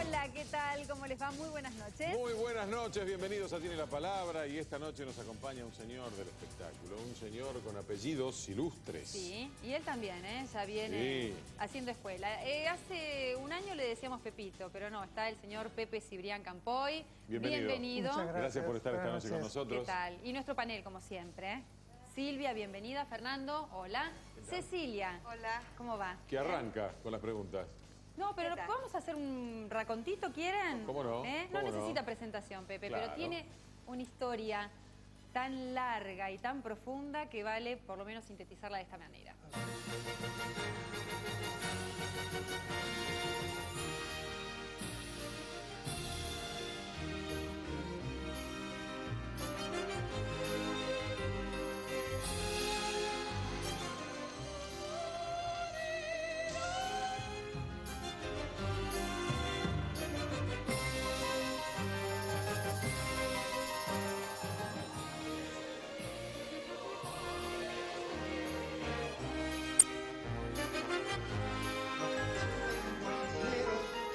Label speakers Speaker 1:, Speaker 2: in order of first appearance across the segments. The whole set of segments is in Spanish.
Speaker 1: Hola, ¿qué tal? ¿Cómo les va? Muy buenas noches.
Speaker 2: Muy buenas noches, bienvenidos a Tiene la Palabra. Y esta noche nos acompaña un señor del espectáculo, un señor con apellidos ilustres.
Speaker 1: Sí, y él también, ¿eh? Ya viene haciendo escuela. Hace un año le decíamos Pepito, pero no, está el señor Pepe Cibrián Campoy. Bienvenido.
Speaker 3: Muchas gracias.
Speaker 2: Gracias por estar esta noche con nosotros.
Speaker 1: ¿Qué tal? Y nuestro panel, como siempre, ¿eh? Silvia, bienvenida. Fernando, hola. Cecilia.
Speaker 4: Hola.
Speaker 1: ¿Cómo va?
Speaker 2: Que arranca con las preguntas.
Speaker 1: No, pero ¿podemos hacer un racontito, quieren?
Speaker 2: ¿Cómo no?
Speaker 1: No necesita presentación, Pepe,
Speaker 2: Claro.
Speaker 1: pero tiene una historia tan larga y tan profunda que vale por lo menos sintetizarla de esta manera.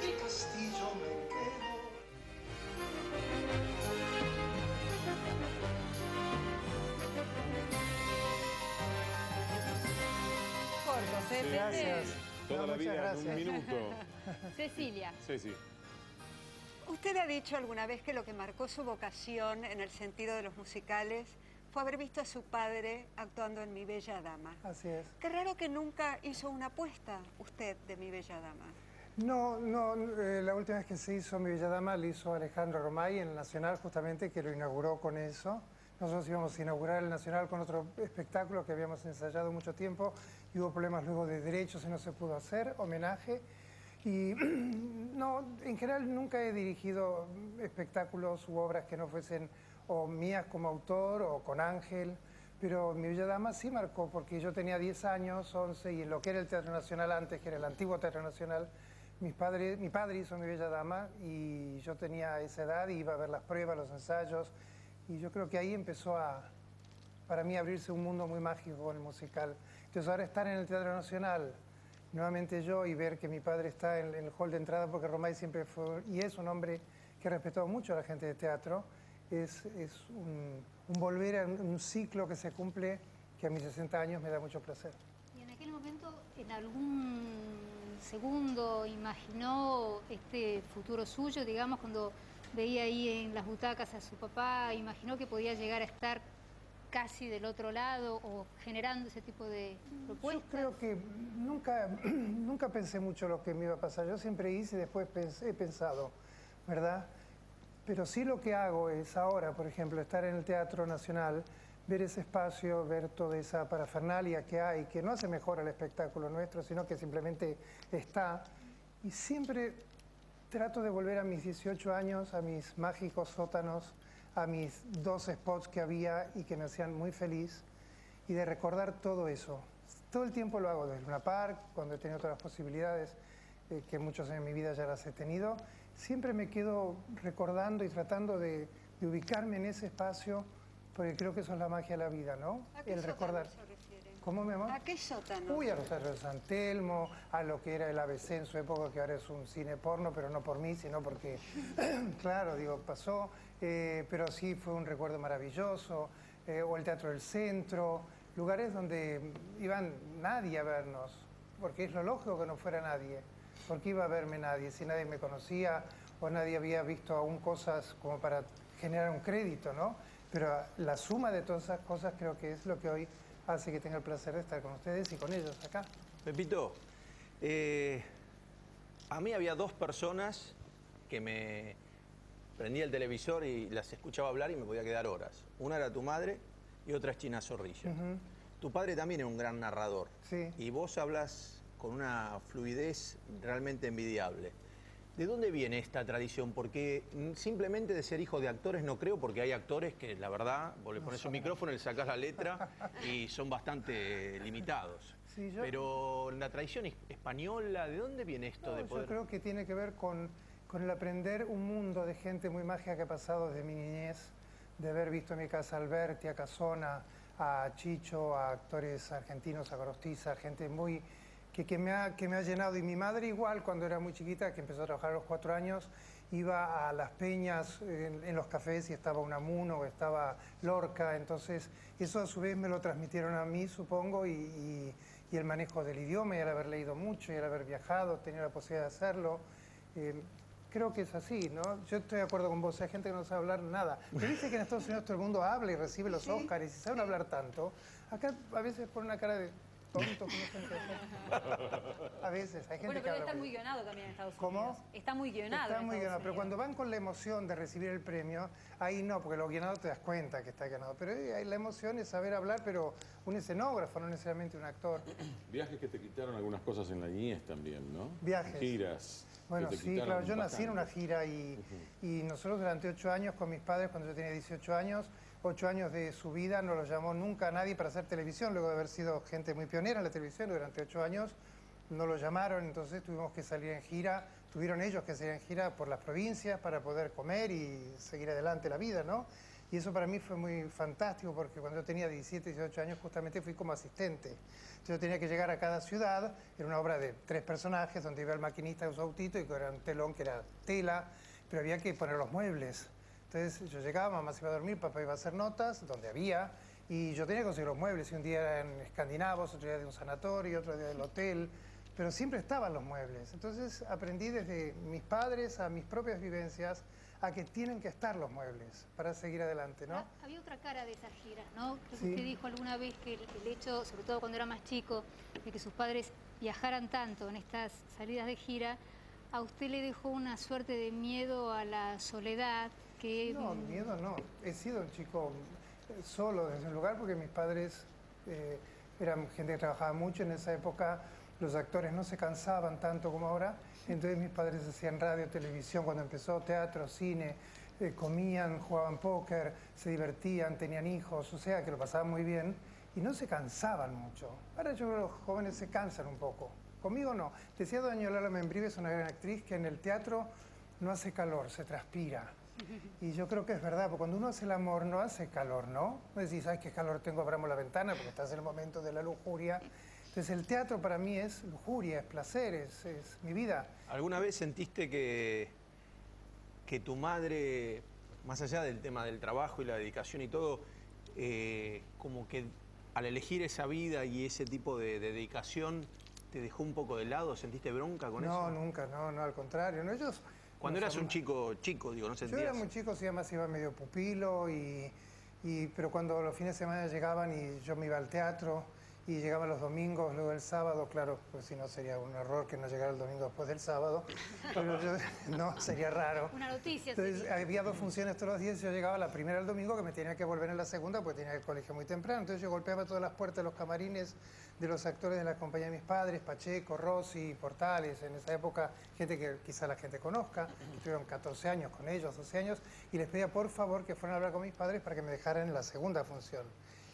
Speaker 5: El castillo me quedo.
Speaker 1: Cortos, ¿eh, Pepe?
Speaker 3: Gracias.
Speaker 2: Toda la
Speaker 3: Muchas
Speaker 2: vida
Speaker 3: gracias.
Speaker 2: en un minuto.
Speaker 1: Cecilia.
Speaker 2: Ceci.
Speaker 4: Usted ha dicho alguna vez que lo que marcó su vocación en el sentido de los musicales fue haber visto a su padre actuando en Mi Bella Dama.
Speaker 3: Así es.
Speaker 4: Qué raro que nunca hizo una apuesta usted de Mi Bella Dama.
Speaker 3: No, la última vez que se hizo Mi Bella Dama la hizo Alejandro Romay en el Nacional, justamente, que lo inauguró con eso. Nosotros íbamos a inaugurar el Nacional con otro espectáculo que habíamos ensayado mucho tiempo y hubo problemas luego de derechos y no se pudo hacer, homenaje. Y no, en general nunca he dirigido espectáculos u obras que no fuesen o mías como autor o con Ángel, pero Mi Bella Dama sí marcó porque yo tenía 10 años, 11, y en lo que era el Teatro Nacional antes, que era el antiguo Teatro Nacional, mi padre hizo Mi Bella Dama y yo tenía esa edad y iba a ver las pruebas, los ensayos, y yo creo que ahí empezó para mí, abrirse un mundo muy mágico con el musical. Entonces ahora estar en el Teatro Nacional, nuevamente yo, y ver que mi padre está en el hall de entrada, porque Romay siempre fue y es un hombre que respetó mucho a la gente de teatro, es un volver a un ciclo que se cumple, que a mis 60 años me da mucho placer.
Speaker 6: Y en aquel momento, en algún segundo, imaginó este futuro suyo, digamos, cuando veía ahí en las butacas a su papá, imaginó que podía llegar a estar casi del otro lado o generando ese tipo de propuestas.
Speaker 3: Yo creo que nunca pensé mucho lo que me iba a pasar. Yo siempre hice y después he pensado, ¿verdad? Pero sí lo que hago es ahora, por ejemplo, estar en el Teatro Nacional, ver ese espacio, ver toda esa parafernalia que hay, que no hace mejor al espectáculo nuestro, sino que simplemente está. Y siempre trato de volver a mis 18 años, a mis mágicos sótanos, a mis 2 spots que había y que me hacían muy feliz, y de recordar todo eso. Todo el tiempo lo hago desde Luna Park, cuando he tenido todas las posibilidades, que muchos en mi vida ya las he tenido. Siempre me quedo recordando y tratando de ubicarme en ese espacio, porque creo que eso es la magia de la vida, ¿no?
Speaker 4: ¿A qué
Speaker 3: El recordar.
Speaker 4: sótano se refiere?
Speaker 3: ¿Cómo, mi amor?
Speaker 4: ¿A qué sótano?
Speaker 3: Uy, a Rosario de San Telmo, a lo que era el ABC en su época, que ahora es un cine porno, pero no por mí, sino porque, claro, digo, pasó, pero sí fue un recuerdo maravilloso, o el Teatro del Centro, lugares donde iban nadie a vernos, porque es lo lógico que no fuera nadie, porque iba a verme nadie, si nadie me conocía o nadie había visto aún cosas como para generar un crédito, ¿no? Pero la suma de todas esas cosas creo que es lo que hoy hace que tenga el placer de estar con ustedes y con ellos acá.
Speaker 7: Pepito, a mí había 2 personas que me prendía el televisor y las escuchaba hablar y me podía quedar horas. Una era tu madre y otra es China Zorrilla. Tu padre también es un gran narrador.
Speaker 3: Sí.
Speaker 7: Y vos hablas con una fluidez realmente envidiable. ¿De dónde viene esta tradición? Porque simplemente de ser hijo de actores no creo, porque hay actores que, la verdad, vos le pones un micrófono, le sacás la letra y son bastante limitados.
Speaker 3: Sí,
Speaker 7: Pero la tradición española, ¿de dónde viene esto de poder...?
Speaker 3: Yo creo que tiene que ver con el aprender un mundo de gente muy mágica que ha pasado desde mi niñez, de haber visto en mi casa a Alberti, a Casona, a Chicho, a actores argentinos, a Gorostiza, gente muy que me ha llenado. Y mi madre igual, cuando era muy chiquita, que empezó a trabajar a los 4 años, iba a las peñas en los cafés y estaba Unamuno, estaba Lorca, entonces eso a su vez me lo transmitieron a mí, supongo, y el manejo del idioma, y el haber leído mucho, y el haber viajado, tener la posibilidad de hacerlo. Creo que es así, ¿no? Yo estoy de acuerdo con vos, hay gente que no sabe hablar nada. ¿Te dice que en Estados Unidos todo el mundo habla y recibe los Óscars y saben hablar tanto? Acá a veces pone una cara de tonto que no se entiende. A veces, hay gente
Speaker 1: Bueno,
Speaker 3: que
Speaker 1: pero
Speaker 3: habla
Speaker 1: está
Speaker 3: muy
Speaker 1: muy
Speaker 3: bien.
Speaker 1: guionado también en Estados
Speaker 3: ¿Cómo?
Speaker 1: Unidos. Está muy guionado.
Speaker 3: Está
Speaker 1: en
Speaker 3: muy
Speaker 1: Estados
Speaker 3: guionado, pero
Speaker 1: Unidos.
Speaker 3: cuando van con la emoción de recibir el premio, ahí no, porque lo guionado te das cuenta que está guionado. Pero ahí la emoción es saber hablar, pero un escenógrafo, no necesariamente un actor.
Speaker 2: Viajes que te quitaron algunas cosas en la niñez también, ¿no?
Speaker 3: Viajes.
Speaker 2: Giras.
Speaker 3: Bueno,
Speaker 2: que te
Speaker 3: sí,
Speaker 2: quitaron
Speaker 3: claro, yo nací en una
Speaker 2: bastante.
Speaker 3: gira y nosotros durante 8 años con mis padres, cuando yo tenía 18 años, 8 años de su vida, no los llamó nunca nadie para hacer televisión, luego de haber sido gente muy pionera en la televisión durante 8 años, no lo llamaron, entonces tuvimos que salir en gira, tuvieron ellos que salir en gira por las provincias para poder comer y seguir adelante la vida, ¿no? Y eso para mí fue muy fantástico porque cuando yo tenía 17, 18 años justamente fui como asistente. Entonces yo tenía que llegar a cada ciudad, era una obra de 3 personajes donde iba el maquinista de su autito y que era un telón que era tela, pero había que poner los muebles. Entonces yo llegaba, mamá se iba a dormir, papá iba a hacer notas, donde había, y yo tenía que conseguir los muebles. Y un día eran escandinavos, otro día de un sanatorio, otro día del hotel, pero siempre estaban los muebles. Entonces aprendí desde mis padres a mis propias vivencias a que tienen que estar los muebles para seguir adelante, ¿no?
Speaker 6: Había otra cara de esas giras, ¿no? Creo que
Speaker 3: Sí.
Speaker 6: usted dijo alguna vez que el hecho, sobre todo cuando era más chico, de que sus padres viajaran tanto en estas salidas de gira, a usted le dejó una suerte de miedo a la soledad que...
Speaker 3: No, miedo no. He sido un chico solo desde un lugar porque mis padres eran gente que trabajaba mucho en esa época. Los actores no se cansaban tanto como ahora, entonces mis padres hacían radio, televisión, cuando empezó teatro, cine, comían, jugaban póker, se divertían, tenían hijos, o sea que lo pasaban muy bien y no se cansaban mucho. Ahora yo creo que los jóvenes se cansan un poco. Conmigo no. Decía doña Lola Membrives, una gran actriz, que en el teatro no hace calor, se transpira. Y yo creo que es verdad, porque cuando uno hace el amor no hace calor, ¿no? No decís, ay, qué calor tengo, abramos la ventana, porque estás en el momento de la lujuria. Entonces el teatro para mí es lujuria, es placer, es mi vida.
Speaker 7: ¿Alguna vez sentiste que tu madre, más allá del tema del trabajo y la dedicación y todo, como que al elegir esa vida y ese tipo de dedicación, te dejó un poco de lado? ¿Sentiste bronca con eso?
Speaker 3: No, nunca, no, al contrario. No, ellos,
Speaker 7: Cuando eras un chico, digo, ¿no
Speaker 3: yo
Speaker 7: sentías?
Speaker 3: era muy chico, sí, además iba medio pupilo, pero cuando los fines de semana llegaban y yo me iba al teatro y llegaban los domingos, luego el sábado, claro, pues si no sería un error que no llegara el domingo después del sábado, pero no, sería raro.
Speaker 6: Una noticia.
Speaker 3: Entonces
Speaker 6: sería.
Speaker 3: había 2 funciones todos los días y yo llegaba la primera el domingo que me tenía que volver en la segunda porque tenía el colegio muy temprano. Entonces yo golpeaba todas las puertas de los camarines de los actores de la compañía de mis padres, Pacheco, Rossi, Portales, en esa época, gente que quizá la gente conozca, que tuvieron 14 años con ellos, 12 años, y les pedía por favor que fueran a hablar con mis padres para que me dejaran en la segunda función.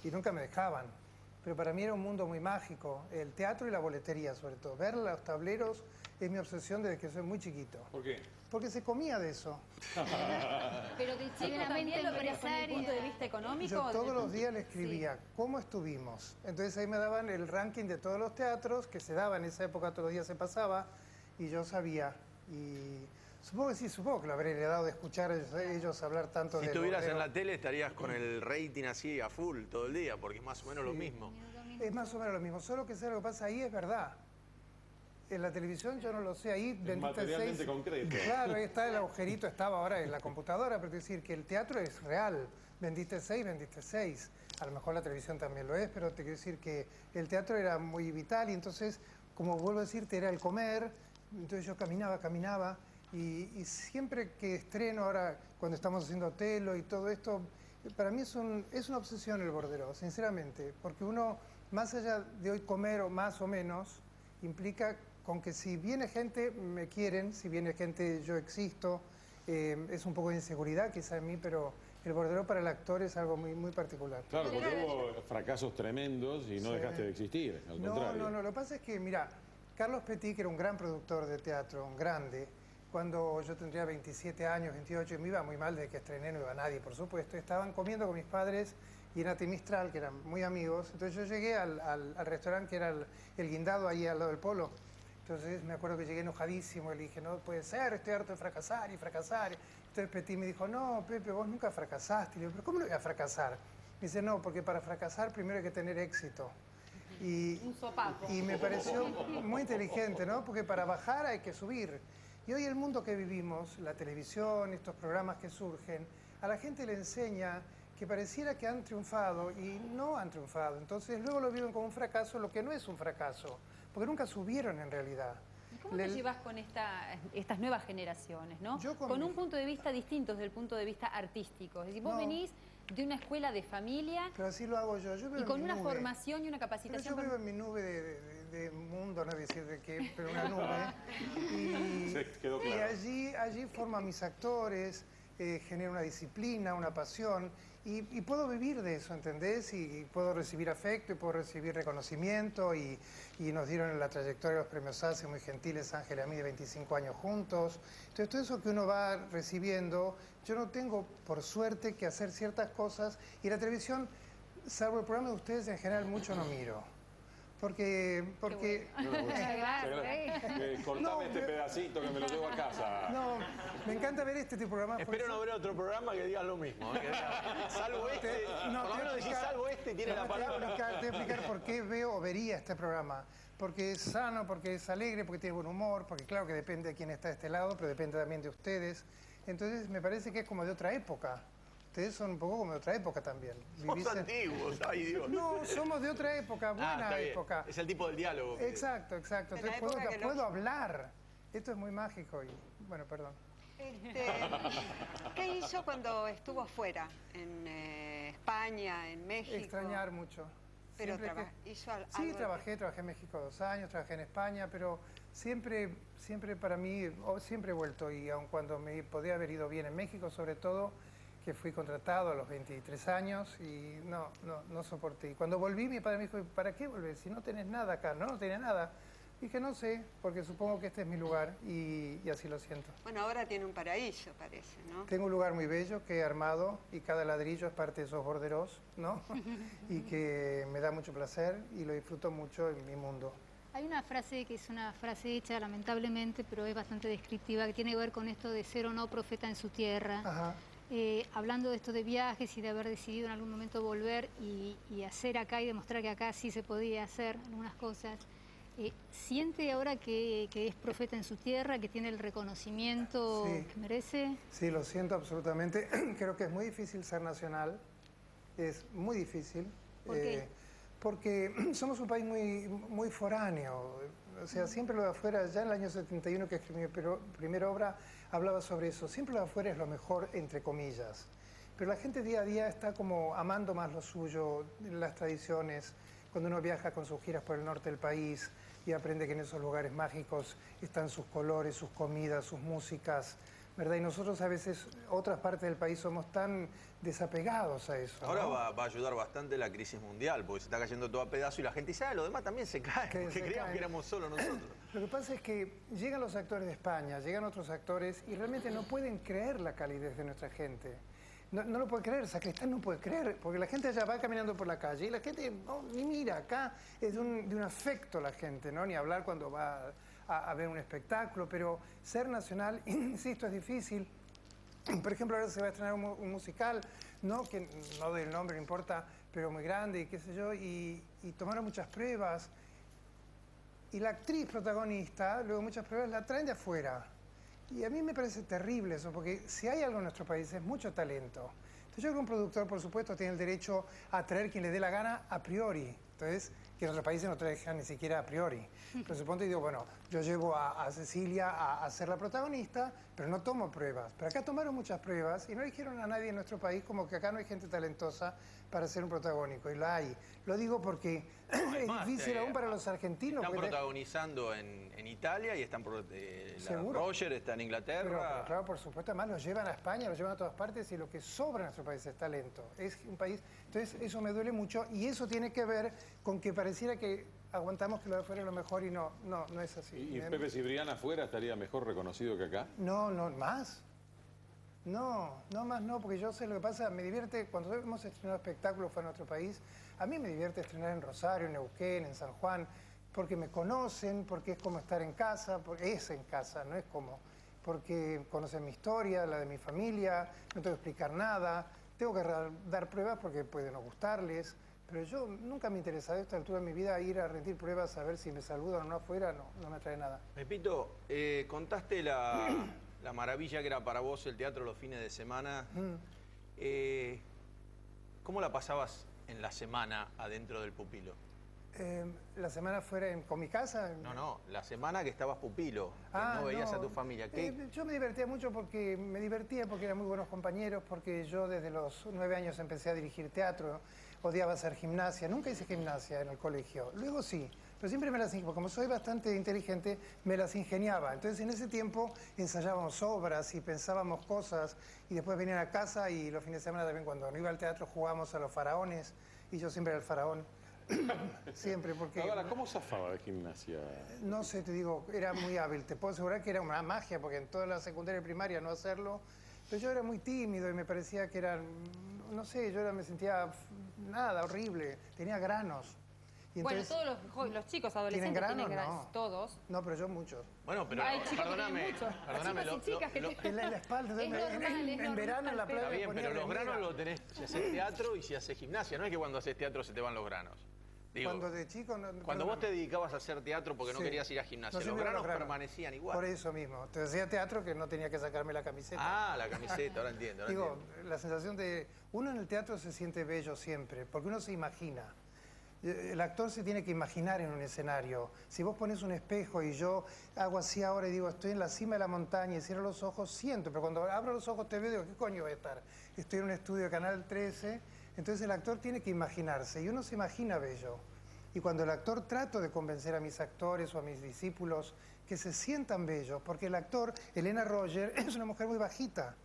Speaker 3: Y nunca me dejaban. Pero para mí era un mundo muy mágico, el teatro y la boletería sobre todo. Ver los tableros es mi obsesión desde que soy muy chiquito.
Speaker 2: ¿Por qué?
Speaker 3: Porque se comía de eso.
Speaker 1: Pero de chico
Speaker 6: una mente
Speaker 1: también lo verías con el
Speaker 6: empresaria.
Speaker 1: punto de vista económico.
Speaker 3: Yo todos
Speaker 1: desde
Speaker 3: los
Speaker 1: el-
Speaker 3: días le escribía cómo estuvimos. Entonces ahí me daban el ranking de todos los teatros que se daba en esa época, todos los días se pasaba y yo sabía. Y supongo que sí, supongo que lo habré heredado de escuchar a ellos hablar tanto
Speaker 7: Si
Speaker 3: de...
Speaker 7: estuvieras en
Speaker 3: Bordero.
Speaker 7: la tele estarías con el rating así a full todo el día, porque es más o menos lo mismo.
Speaker 3: Es más o menos lo mismo, solo que sé lo que pasa ahí es verdad. En la televisión yo no lo sé, ahí vendiste
Speaker 2: materialmente
Speaker 3: 6.
Speaker 2: concreto.
Speaker 3: Claro, ahí está el agujerito, estaba ahora en la computadora, pero es decir que el teatro es real. Vendiste 6, vendiste 6. A lo mejor la televisión también lo es, pero te quiero decir que el teatro era muy vital y entonces, como vuelvo a decirte, era el comer. Entonces yo caminaba y siempre que estreno ahora, cuando estamos haciendo Otelo y todo esto, para mí es una obsesión el Bordero, sinceramente, porque uno, más allá de hoy comer o más o menos, implica con que si viene gente me quieren, si viene gente yo existo, es un poco de inseguridad quizá en mí, pero el Bordero para el actor es algo muy, muy particular.
Speaker 2: Claro, porque hubo fracasos tremendos y no
Speaker 3: Sí.
Speaker 2: dejaste de existir, al contrario.
Speaker 3: No, lo que pasa es que, mira, Carlos Petit, que era un gran productor de teatro, un grande, cuando yo tendría 27 años, 28, y me iba muy mal desde que estrené, no iba nadie, por supuesto, estaban comiendo con mis padres y Nati Mistral, que eran muy amigos. Entonces yo llegué al restaurante que era el Guindado, ahí al lado del Polo. Entonces me acuerdo que llegué enojadísimo y le dije, no puede ser, estoy harto de fracasar y fracasar. Entonces Petit me dijo, no, Pepe, vos nunca fracasaste. Y le digo, ¿pero cómo no voy a fracasar? Me dice, no, porque para fracasar primero hay que tener éxito.
Speaker 1: Un sopapo.
Speaker 3: Y me pareció muy inteligente, ¿no? Porque para bajar hay que subir. Y hoy el mundo que vivimos, la televisión, estos programas que surgen, a la gente le enseña que pareciera que han triunfado y no han triunfado. Entonces luego lo viven como un fracaso, lo que no es un fracaso, porque nunca subieron en realidad.
Speaker 1: ¿Cómo te llevas con estas nuevas generaciones, ¿no?
Speaker 3: Yo
Speaker 1: con un punto de vista distinto desde el punto de vista artístico. Es decir, vos venís de una escuela de familia.
Speaker 3: Pero así lo hago yo.
Speaker 1: Y con una formación y una capacitación.
Speaker 3: Pero yo vivo en mi nube de mundo, no decir de qué, pero una nube. Y,
Speaker 2: quedó claro.
Speaker 3: Y allí formo a mis actores, genero una disciplina, una pasión. Y puedo vivir de eso, ¿entendés? Y puedo recibir afecto y puedo recibir reconocimiento. Y nos dieron en la trayectoria los premios ACE muy gentiles, Ángel y a mí, de 25 años juntos. Entonces, todo eso que uno va recibiendo, yo no tengo, por suerte, que hacer ciertas cosas. Y la televisión, salvo el programa de ustedes, en general mucho no miro. Porque
Speaker 2: cortame este pedacito que me lo llevo a casa.
Speaker 3: No, me encanta ver este tipo de programas.
Speaker 7: Espero no ver otro programa que diga lo mismo. Que diga, salvo este,
Speaker 3: No,
Speaker 7: por lo menos decís salvo este y tiene la palabra.
Speaker 3: Te voy a explicar por qué veo o vería este programa. Porque es sano, porque es alegre, porque tiene buen humor, porque claro que depende de quién está de este lado, pero depende también de ustedes. Entonces me parece que es como de otra época. Ustedes son un poco como de otra época también.
Speaker 7: Somos antiguos, ay Dios.
Speaker 3: No, somos de otra época, buena época.
Speaker 7: Es el tipo del diálogo.
Speaker 3: Exacto. Entonces puedo hablar. Esto es muy mágico y, bueno, perdón.
Speaker 4: ¿Qué hizo cuando estuvo afuera? En España, en México.
Speaker 3: Extrañar mucho.
Speaker 4: Pero hizo algo.
Speaker 3: Sí, trabajé en México 2 años, trabajé en España, pero siempre para mí, siempre he vuelto, y aun cuando me podía haber ido bien en México, sobre todo, que fui contratado a los 23 años y no soporté. Y cuando volví, mi padre me dijo, ¿para qué volver? Si no tenés nada acá. No tenía nada. Dije, no sé, porque supongo que este es mi lugar y así lo siento.
Speaker 4: Bueno, ahora tiene un paraíso, parece, ¿no?
Speaker 3: Tengo un lugar muy bello que he armado y cada ladrillo es parte de esos borderos, ¿no? Y que me da mucho placer y lo disfruto mucho en mi mundo.
Speaker 6: Hay una frase que es una frase hecha, lamentablemente, pero es bastante descriptiva, que tiene que ver con esto de ser o no profeta en su tierra.
Speaker 3: Ajá.
Speaker 6: Hablando de esto de viajes y de haber decidido en algún momento volver y hacer acá y demostrar que acá sí se podía hacer algunas cosas, ¿siente ahora que es profeta en su tierra, que tiene el reconocimiento que merece?
Speaker 3: Sí, lo siento absolutamente. Creo que es muy difícil ser nacional, es muy difícil.
Speaker 6: ¿Por qué?
Speaker 3: Porque somos un país muy foráneo. O sea, siempre lo de afuera, ya en el año 71 que escribí mi primera obra, hablaba sobre eso. Siempre lo de afuera es lo mejor, entre comillas. Pero la gente día a día está como amando más lo suyo, las tradiciones. Cuando uno viaja con sus giras por el norte del país y aprende que en esos lugares mágicos están sus colores, sus comidas, sus músicas, ¿verdad? Y nosotros a veces, otras partes del país, somos tan desapegados a eso.
Speaker 7: Ahora
Speaker 3: ¿no?
Speaker 7: va a ayudar bastante la crisis mundial, porque se está cayendo todo a pedazos y la gente dice, lo demás también se cae, porque creíamos que éramos solo nosotros.
Speaker 3: Lo que pasa es que llegan los actores de España, llegan otros actores y realmente no pueden creer la calidez de nuestra gente. No lo puede creer, Sacristán no puede creer, porque la gente allá va caminando por la calle y la gente ni mira, acá es de un afecto la gente, ¿no? Ni hablar cuando va a ver un espectáculo, pero ser nacional, insisto, es difícil. Por ejemplo, ahora se va a estrenar un musical, ¿no? Que no doy el nombre, no importa, pero muy grande y qué sé yo, y tomaron muchas pruebas. Y la actriz protagonista, luego muchas pruebas, la traen de afuera. Y a mí me parece terrible eso, porque si hay algo en nuestro país es mucho talento. Entonces yo creo que un productor, por supuesto, tiene el derecho a traer quien le dé la gana a priori. Entonces, que en otros países no te dejan ni siquiera a priori. Pero supongo y digo, bueno, yo llevo a Cecilia a ser la protagonista, pero no tomo pruebas. Pero acá tomaron muchas pruebas y no dijeron a nadie en nuestro país como que acá no hay gente talentosa para ser un protagónico. Y la hay. Lo digo porque es difícil aún para los argentinos.
Speaker 7: Están protagonizando en Italia y están Roger está en Inglaterra.
Speaker 3: Pero claro, por supuesto, además los llevan a España, los llevan a todas partes y lo que sobra en nuestro país es talento. Es un país... Entonces eso me duele mucho y eso tiene que ver con que pareciera que aguantamos que lo de afuera es lo mejor y no es así.
Speaker 2: ¿Y Pepe Cibrián afuera estaría mejor reconocido que acá?
Speaker 3: No, más. No, no más no, porque yo sé lo que pasa, me divierte, cuando hemos estrenado espectáculos fuera de nuestro país, a mí me divierte estrenar en Rosario, en Neuquén, en San Juan, porque me conocen, porque es como estar en casa, porque es en casa, no es como, porque conocen mi historia, la de mi familia, no tengo que explicar nada, tengo que dar pruebas porque puede no gustarles, pero yo nunca me he interesado a esta altura de mi vida ir a rendir pruebas a ver si me saludan o no afuera, no me trae nada.
Speaker 7: Pepito, contaste la maravilla que era para vos el teatro los fines de semana. ¿Cómo la pasabas en la semana adentro del Pupilo?
Speaker 3: La semana fuera con mi casa.
Speaker 7: No, la semana que estabas Pupilo, que no veías a tu familia.
Speaker 3: Yo me divertía mucho porque eran muy buenos compañeros, porque yo desde los 9 años empecé a dirigir teatro, odiaba hacer gimnasia, nunca hice gimnasia en el colegio, luego sí, pero siempre me las ingeniaba, como soy bastante inteligente, me las ingeniaba. Entonces en ese tiempo ensayábamos obras y pensábamos cosas y después venían a casa y los fines de semana también cuando no iba al teatro jugábamos a los faraones y yo siempre era el faraón. Siempre, porque...
Speaker 2: Ahora, ¿cómo zafaba de gimnasia?
Speaker 3: No sé, te digo, era muy hábil. Te puedo asegurar que era una magia, porque en toda la secundaria y primaria no hacerlo. Pero yo era muy tímido y me parecía que era, no sé, me sentía nada, horrible. Tenía granos. Y entonces,
Speaker 1: bueno, todos los chicos adolescentes tienen granos,
Speaker 3: no.
Speaker 1: todos.
Speaker 3: No, pero yo muchos.
Speaker 7: Bueno, pero
Speaker 1: hay chicos
Speaker 7: perdóname,
Speaker 1: que tienen
Speaker 7: perdóname.
Speaker 1: muchos. Chicas que
Speaker 3: En la espalda,
Speaker 1: es normal,
Speaker 3: en verano en la playa.
Speaker 7: Está bien,
Speaker 3: ponía
Speaker 7: pero los
Speaker 3: remera.
Speaker 7: granos los tenés si haces teatro y si haces gimnasia. No es que cuando haces teatro se te van los granos. Digo,
Speaker 3: Cuando de chico...
Speaker 7: cuando vos te dedicabas a hacer teatro porque no
Speaker 3: Sí.
Speaker 7: querías ir a gimnasia,
Speaker 3: No,
Speaker 7: los
Speaker 3: siempre
Speaker 7: granos
Speaker 3: los granos.
Speaker 7: permanecían igual.
Speaker 3: Por eso mismo. Te hacía teatro que no tenía que sacarme la camiseta.
Speaker 7: Ah, la camiseta, ahora entiendo.
Speaker 3: Digo, la sensación de... Uno en el teatro se siente bello siempre, porque uno se imagina. El actor se tiene que imaginar en un escenario. Si vos pones un espejo y yo hago así ahora y digo, estoy en la cima de la montaña y cierro los ojos, siento. Pero cuando abro los ojos te veo y digo, ¿qué coño voy a estar? Estoy en un estudio de Canal 13. Entonces el actor tiene que imaginarse y uno se imagina bello. Y cuando el actor trato de convencer a mis actores o a mis discípulos que se sientan bellos, porque el actor, Elena Roger, es una mujer muy bajita.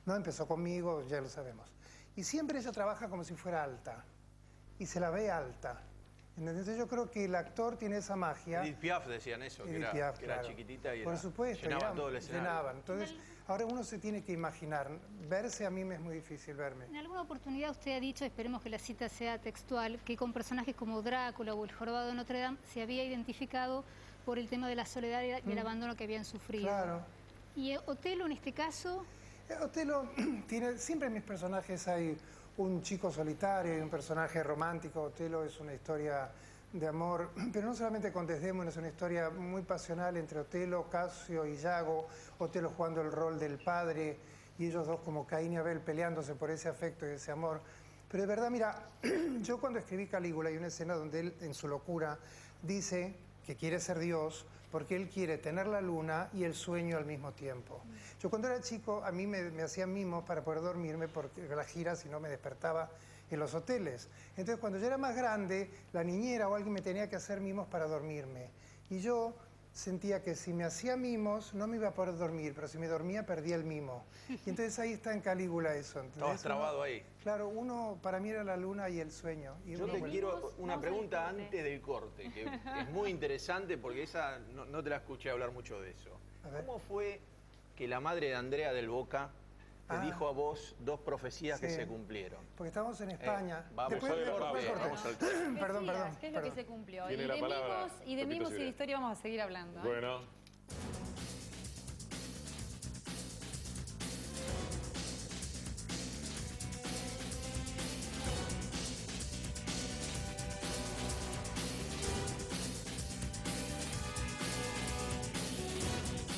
Speaker 3: No empezó conmigo, ya lo sabemos. Y siempre ella trabaja como si fuera alta. Y se la ve alta. Entonces yo creo que el actor tiene esa magia.
Speaker 7: Edith Piaf decían eso,
Speaker 3: Edith
Speaker 7: que
Speaker 3: Piaf,
Speaker 7: era
Speaker 3: claro.
Speaker 7: chiquitita y
Speaker 3: Por supuesto,
Speaker 7: llenaba todo el escenario.
Speaker 3: llenaban. Entonces, ahora uno se tiene que imaginar. Verse a mí me es muy difícil verme.
Speaker 6: En alguna oportunidad usted ha dicho, esperemos que la cita sea textual, que con personajes como Drácula o el Jorobado de Notre Dame se había identificado por el tema de la soledad y el abandono que habían sufrido.
Speaker 3: Claro.
Speaker 6: Y Otelo en este caso...
Speaker 3: Otelo tiene, siempre en mis personajes hay un chico solitario y un personaje romántico. Otelo es una historia de amor, pero no solamente con Desdémona, es una historia muy pasional entre Otelo, Casio y Iago, Otelo jugando el rol del padre y ellos dos como Caín y Abel peleándose por ese afecto y ese amor. Pero de verdad, mira, yo cuando escribí Calígula hay una escena donde él en su locura dice que quiere ser Dios porque él quiere tener la luna y el sueño al mismo tiempo. Yo cuando era chico a mí me hacían mimos para poder dormirme porque la gira si no me despertaba en los hoteles. Entonces cuando yo era más grande, la niñera o alguien me tenía que hacer mimos para dormirme. Y yo sentía que si me hacía mimos no me iba a poder dormir, pero si me dormía perdía el mimo. Y entonces ahí está en Calígula eso.
Speaker 7: Estabas trabado ahí.
Speaker 3: Claro, uno para mí era la luna y el sueño. Y
Speaker 7: Yo
Speaker 3: uno,
Speaker 7: te
Speaker 3: bueno,
Speaker 7: quiero una
Speaker 1: Vamos al
Speaker 7: pregunta
Speaker 1: corte.
Speaker 7: antes del corte, que es muy interesante porque esa no te la escuché hablar mucho de eso.
Speaker 3: A ver.
Speaker 7: ¿Cómo fue que la madre de Andrea del Boca te dijo a vos dos profecías que
Speaker 3: Sí.
Speaker 7: se cumplieron?
Speaker 3: porque estamos en España.
Speaker 7: vamos
Speaker 3: Después-
Speaker 2: al
Speaker 3: después
Speaker 2: corte,
Speaker 3: corte.
Speaker 2: vamos al
Speaker 3: Perdón.
Speaker 1: ¿Qué es lo que se cumplió?
Speaker 2: Tiene
Speaker 1: Y
Speaker 2: la
Speaker 1: de
Speaker 2: palabra
Speaker 1: mimos y de
Speaker 2: Pepito
Speaker 1: mimos y de
Speaker 2: Cibrián.
Speaker 1: historia vamos a seguir hablando. ¿eh?
Speaker 2: Bueno.